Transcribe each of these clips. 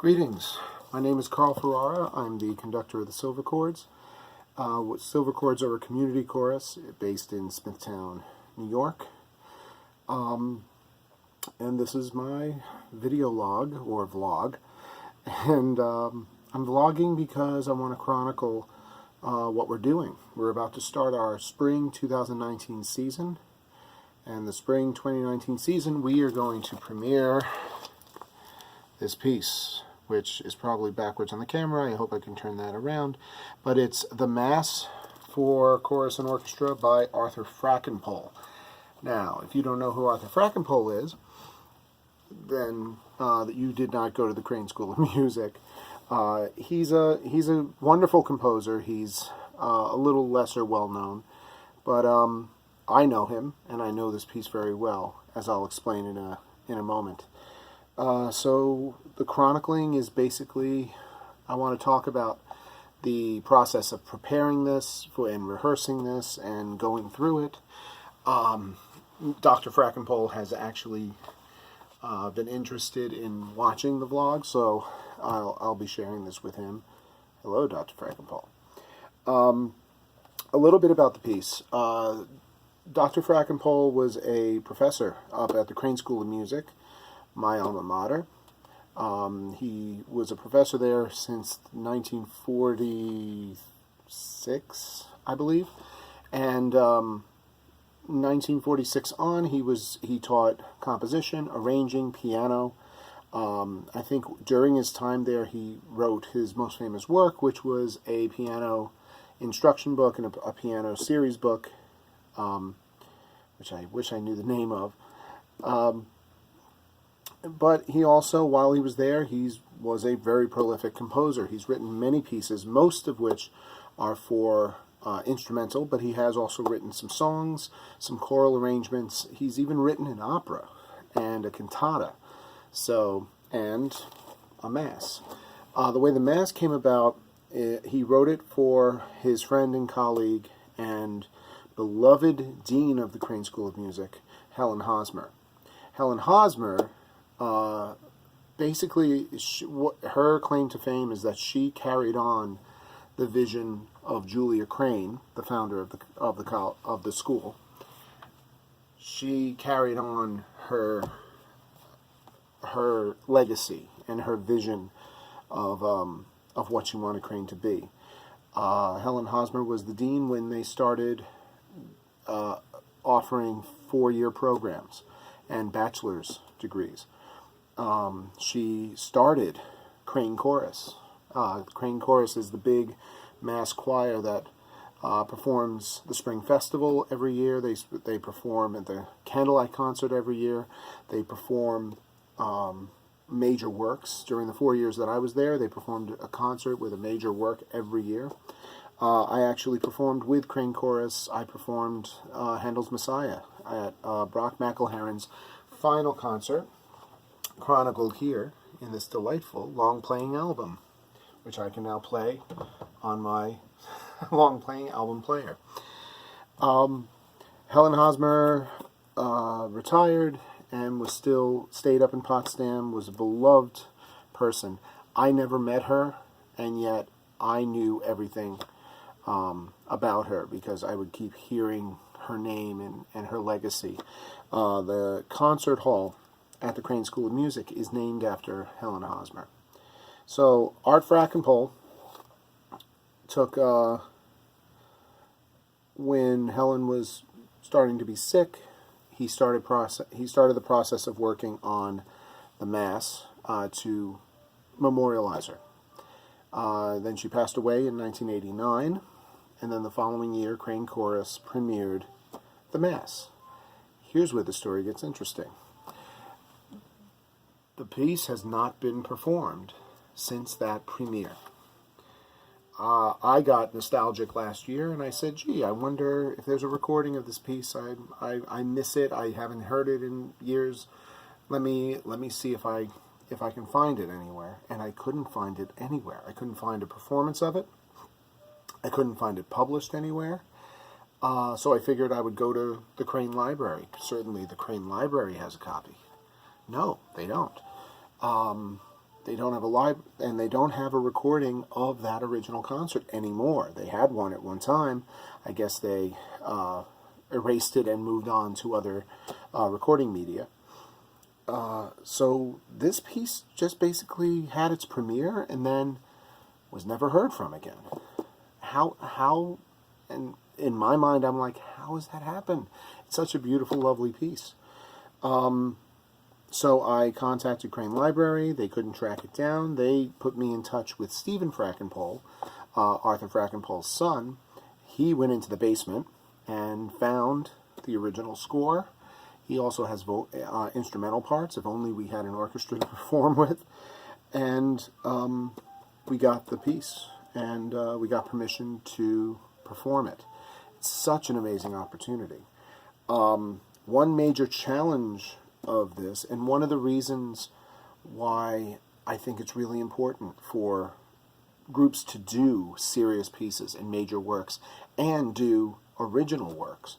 Greetings. My name is Carl Ferrara. I'm the conductor of the Silverchords. Silverchords are a community chorus based in Smithtown, New York. And this is my video log, or vlog. And I'm vlogging because I want to chronicle what we're doing. We're about to start our spring 2019 season. And the spring 2019 season, we are going to premiere this piece, which is probably backwards on the camera. I hope I can turn that around. But it's The Mass for Chorus and Orchestra by Arthur Frackenpohl. Now, if you don't know who Arthur Frackenpohl is, then you did not go to the Crane School of Music. He's a wonderful composer. He's a little lesser well-known, but I know him, and I know this piece very well, as I'll explain in a moment. So the chronicling is basically, I want to talk about the process of preparing this and rehearsing this and going through it. Dr. Frackenpohl has actually been interested in watching the vlog, so I'll be sharing this with him. Hello, Dr. Frackenpohl. A little bit about the piece. Dr. Frackenpohl was a professor up at the Crane School of Music, my alma mater. He was a professor there since 1946, I believe, and 1946 on, he taught composition, arranging, piano. I think during his time there, he wrote his most famous work, which was a piano instruction book and a piano series book, which I wish I knew the name of. But he also, while he was there, he was a very prolific composer. He's written many pieces, most of which are for instrumental, but he has also written some songs, some choral arrangements. He's even written an opera and a cantata, and a mass. The way the mass came about, he wrote it for his friend and colleague and beloved dean of the Crane School of Music, Helen Hosmer. Helen Hosmer, basically, her claim to fame is that she carried on the vision of Julia Crane, the founder of the school. She carried on her legacy and her vision of what she wanted Crane to be. Helen Hosmer was the dean when they started offering 4-year programs and bachelor's degrees. She started Crane Chorus. Crane Chorus is the big mass choir that performs the Spring Festival every year. They perform at the Candlelight Concert every year. They perform major works. During the 4 years that I was there, they performed a concert with a major work every year. I actually performed with Crane Chorus. I performed Handel's Messiah at Brock McElherron's final concert, chronicled here in this delightful long-playing album, which I can now play on my long-playing album player. Helen Hosmer retired and stayed up in Potsdam, was a beloved person. I never met her, and yet I knew everything about her because I would keep hearing her name and her legacy. The concert hall at the Crane School of Music is named after Helen Hosmer. So Art Frackenpohl took, when Helen was starting to be sick, he started the process of working on the Mass to memorialize her. Then she passed away in 1989, and then the following year, Crane Chorus premiered the Mass. Here's where the story gets interesting. The piece has not been performed since that premiere. I got nostalgic last year, and I said, gee, I wonder if there's a recording of this piece. I miss it. I haven't heard it in years. Let me see if I can find it anywhere. And I couldn't find it anywhere. I couldn't find a performance of it. I couldn't find it published anywhere. So I figured I would go to the Crane Library. Certainly the Crane Library has a copy. No, they don't. they don't have a live, and they don't have a recording of that original concert anymore. They had one at one time. I guess they erased it and moved on to other recording media. So this piece just basically had its premiere and then was never heard from again. How, and in my mind, I'm like, how has that happened? It's such a beautiful, lovely piece. So I contacted Crane Library. They couldn't track it down. They put me in touch with Stephen Frackenpohl, Arthur Frackenpohl's son. He went into the basement and found the original score. He also has instrumental parts, if only we had an orchestra to perform with. And we got the piece, and we got permission to perform it. It's such an amazing opportunity. One major challenge of this, and one of the reasons why I think it's really important for groups to do serious pieces and major works and do original works,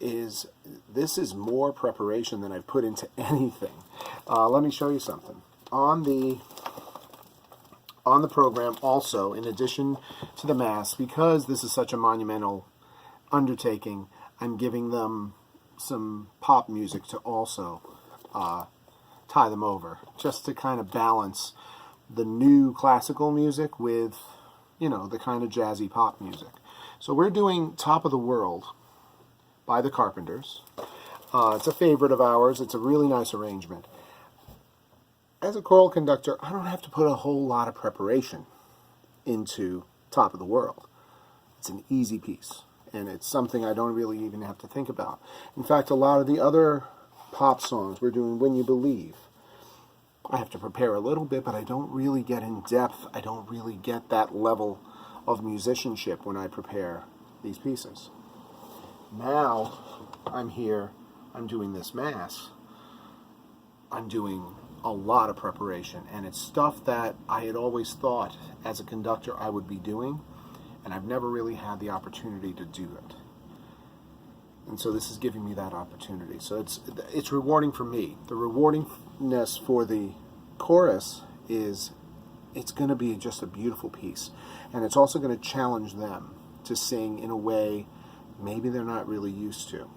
is this is more preparation than I've put into anything. Let me show you something. On the program also, in addition to the Mass, because this is such a monumental undertaking, I'm giving them some pop music to also tie them over, just to kind of balance the new classical music with, you know, the kind of jazzy pop music. So we're doing Top of the World by the Carpenters. It's a favorite of ours. It's a really nice arrangement. As a choral conductor, I don't have to put a whole lot of preparation into Top of the World. It's an easy piece, and it's something I don't really even have to think about. In fact, a lot of the other pop songs, we're doing When You Believe, I have to prepare a little bit, but I don't really get in depth. I don't really get that level of musicianship when I prepare these pieces. Now I'm here, I'm doing this Mass, I'm doing a lot of preparation, and it's stuff that I had always thought as a conductor I would be doing, and I've never really had the opportunity to do it. And so this is giving me that opportunity. So it's rewarding for me. The rewardingness for the chorus is it's going to be just a beautiful piece, and it's also going to challenge them to sing in a way maybe they're not really used to.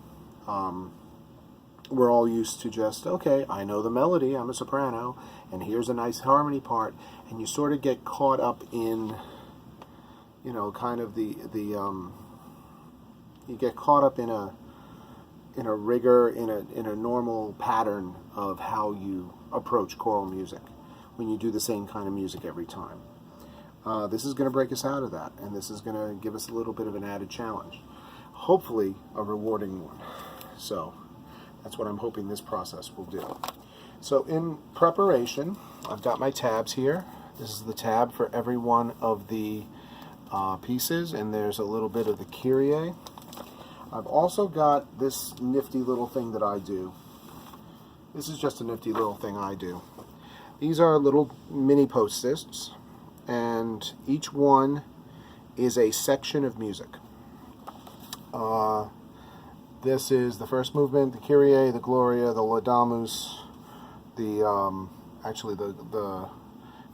We're all used to just, okay, I know the melody, I'm a soprano, and here's a nice harmony part, and you sort of get caught up in, you know, kind of you get caught up in a rigor, in a normal pattern of how you approach choral music when you do the same kind of music every time. This is going to break us out of that, and this is going to give us a little bit of an added challenge. Hopefully a rewarding one. So that's what I'm hoping this process will do. So in preparation, I've got my tabs here. This is the tab for every one of the pieces, and there's a little bit of the Kyrie. I've also got this nifty little thing that I do. This is just a nifty little thing I do. These are little mini post-its, and each one is a section of music. This is the first movement, the Kyrie, the Gloria, the Laudamus, actually the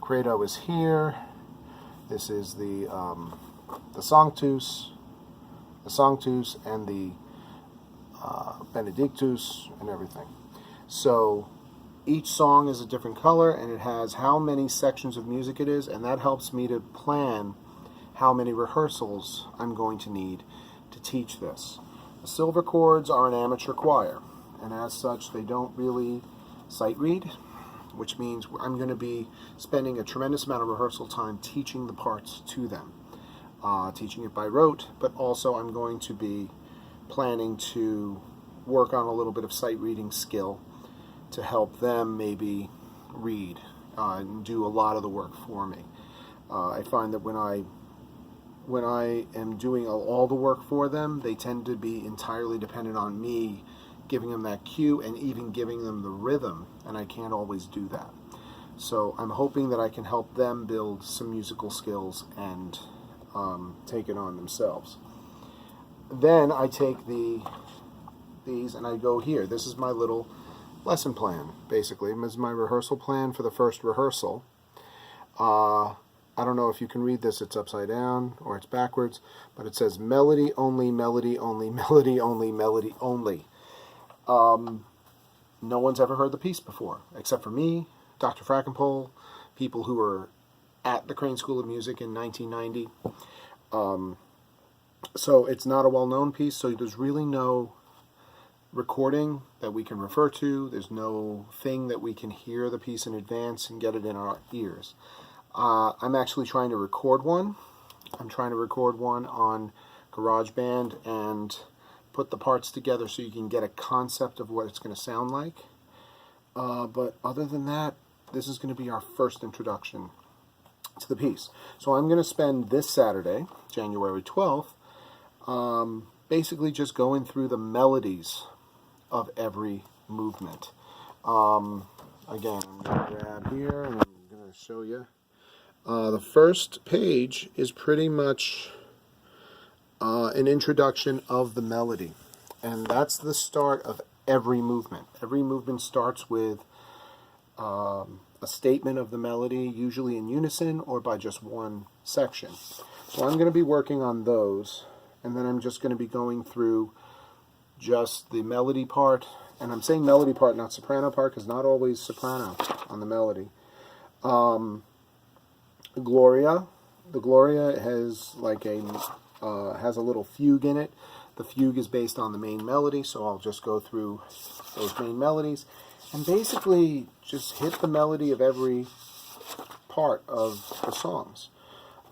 Credo is here. This is the Sanctus, and the Benedictus, and everything. So each song is a different color, and it has how many sections of music it is, and that helps me to plan how many rehearsals I'm going to need to teach this. The silver chords are an amateur choir, and as such they don't really sight read, which means I'm going to be spending a tremendous amount of rehearsal time teaching the parts to them, teaching it by rote, but also I'm going to be planning to work on a little bit of sight reading skill to help them maybe read and do a lot of the work for me. I find that when I am doing all the work for them, they tend to be entirely dependent on me giving them that cue and even giving them the rhythm, and I can't always do that. So I'm hoping that I can help them build some musical skills and take it on themselves. Then I take these and I go here. This is my little lesson plan, basically. This is my rehearsal plan for the first rehearsal. I don't know if you can read this, it's upside down or it's backwards, but it says melody only, melody only, melody only, melody only. No one's ever heard the piece before, except for me, Dr. Frackenpohl, people who were at the Crane School of Music in 1990. So it's not a well-known piece, so there's really no recording that we can refer to. There's no thing that we can hear the piece in advance and get it in our ears. I'm actually trying to record one. I'm trying to record one on GarageBand and put the parts together so you can get a concept of what it's going to sound like. But other than that, this is going to be our first introduction to the piece. So I'm going to spend this Saturday, January 12th, basically just going through the melodies of every movement. Again, I'm going to grab here and I'm going to show you. The first page is pretty much an introduction of the melody, and that's the start of every movement. Every movement starts with a statement of the melody, usually in unison or by just one section. So I'm going to be working on those, and then I'm just going to be going through just the melody part, and I'm saying melody part, not soprano part, because not always soprano on the melody. Gloria. The Gloria has like has a little fugue in it. The fugue is based on the main melody, so I'll just go through those main melodies and basically just hit the melody of every part of the songs.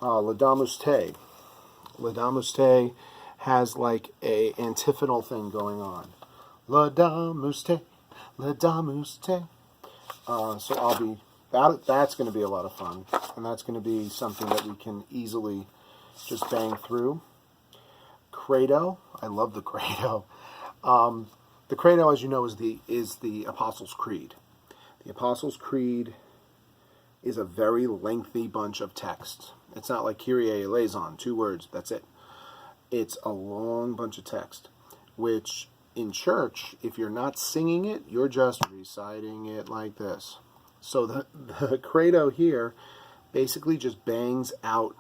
La Damus Te. La Damus Te has like a antiphonal thing going on. La Damus Te, La Damus Te. So I'll be that's going to be a lot of fun, and that's going to be something that we can easily just bang through. Credo, I love the Credo. The Credo, as you know, is the Apostles' Creed. The Apostles' Creed is a very lengthy bunch of text. It's not like Kyrie eleison, 2 words, that's it. It's a long bunch of text, which in church, if you're not singing it, you're just reciting it like this. So the Credo here basically just bangs out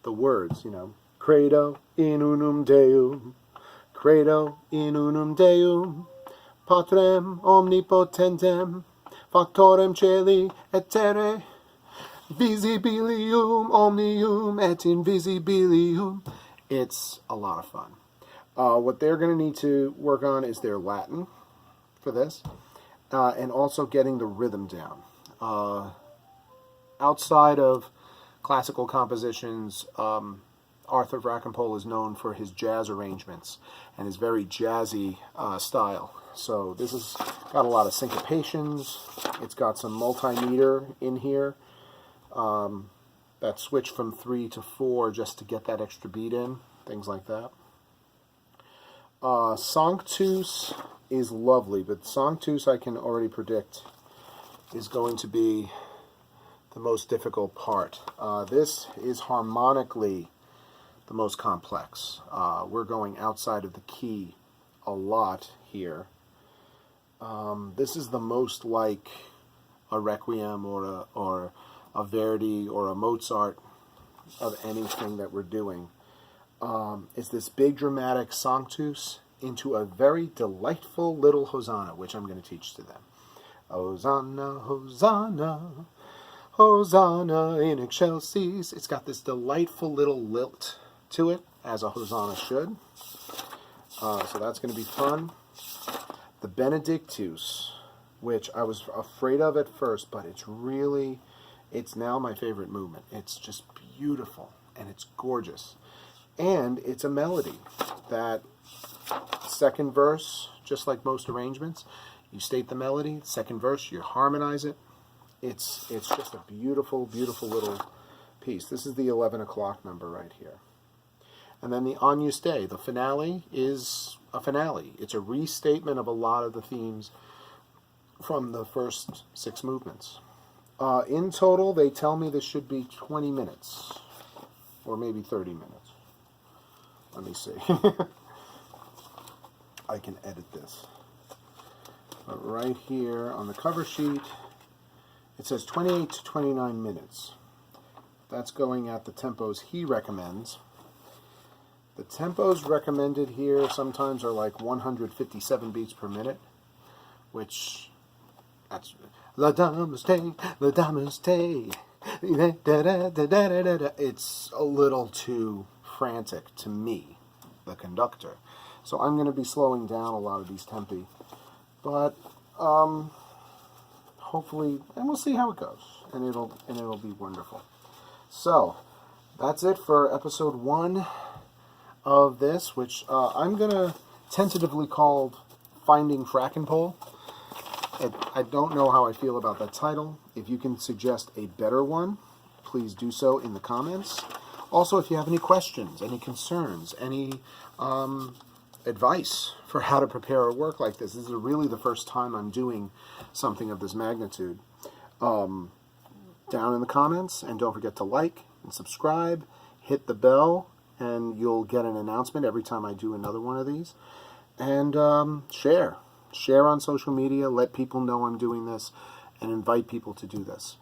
the words, you know. Credo in unum Deum, Credo in unum Deum, Patrem omnipotentem, factorem celi et terrae, visibilium omnium et invisibilium. It's a lot of fun. What they're going to need to work on is their Latin for this. And also getting the rhythm down. Outside of classical compositions, Arthur Frackenpohl is known for his jazz arrangements and his very jazzy style. So this has got a lot of syncopations. It's got some multimeter in here that switch from 3 to 4 just to get that extra beat in, things like that. Sanctus is lovely, but Sanctus I can already predict is going to be the most difficult part. This is harmonically the most complex. We're going outside of the key a lot here. This is the most like a Requiem or a Verdi or a Mozart of anything that we're doing. It's this big dramatic Sanctus into a very delightful little Hosanna, which I'm going to teach to them. Hosanna, Hosanna, Hosanna in excelsis. It's got this delightful little lilt to it, as a Hosanna should. So that's going to be fun. The Benedictus, which I was afraid of at first, but it's now my favorite movement. It's just beautiful, and it's gorgeous. And it's a melody that second verse, just like most arrangements, you state the melody, second verse, you harmonize it. It's just a beautiful, beautiful little piece. This is the 11 o'clock number right here. And then the Agnus Dei, the finale, is a finale. It's a restatement of a lot of the themes from the first 6 movements. In total, they tell me this should be 20 minutes, or maybe 30 minutes. Let me see. I can edit this. But right here on the cover sheet, it says 28 to 29 minutes. That's going at the tempos he recommends. The tempos recommended here sometimes are like 157 beats per minute, which, that's La Dame, La Dame. It's a little too frantic to me, the conductor. So I'm going to be slowing down a lot of these tempi. But hopefully, and we'll see how it goes, and it'll be wonderful. So that's it for episode 1 of this, which I'm going to tentatively call Finding Frackenpohl. I don't know how I feel about that title. If you can suggest a better one, please do so in the comments. Also, if you have any questions, any concerns, any advice for how to prepare a work like this is really the first time I'm doing something of this magnitude. Down in the comments, and don't forget to like and subscribe, hit the bell, and you'll get an announcement every time I do another one of these. And share on social media, let people know I'm doing this, and invite people to do this.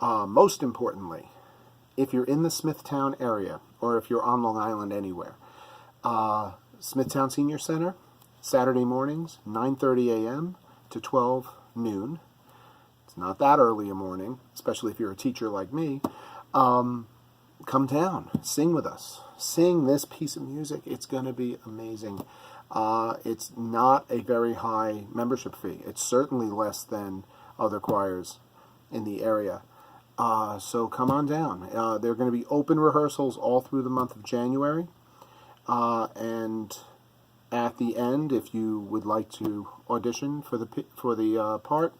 Most importantly, if you're in the Smithtown area, or if you're on Long Island anywhere, Smithtown Senior Center, Saturday mornings, 9:30 a.m. to 12 noon. It's not that early a morning, especially if you're a teacher like me. Come down, sing with us. Sing this piece of music. It's going to be amazing. It's not a very high membership fee. It's certainly less than other choirs in the area. So come on down. There are going to be open rehearsals all through the month of January. And at the end, if you would like to audition for the part,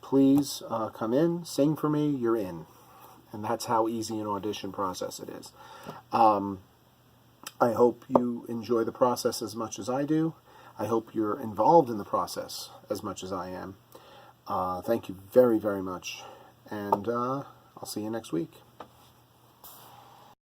please come in, sing for me, you're in. And that's how easy an audition process it is. I hope you enjoy the process as much as I do. I hope you're involved in the process as much as I am. Thank you very, very much. And I'll see you next week.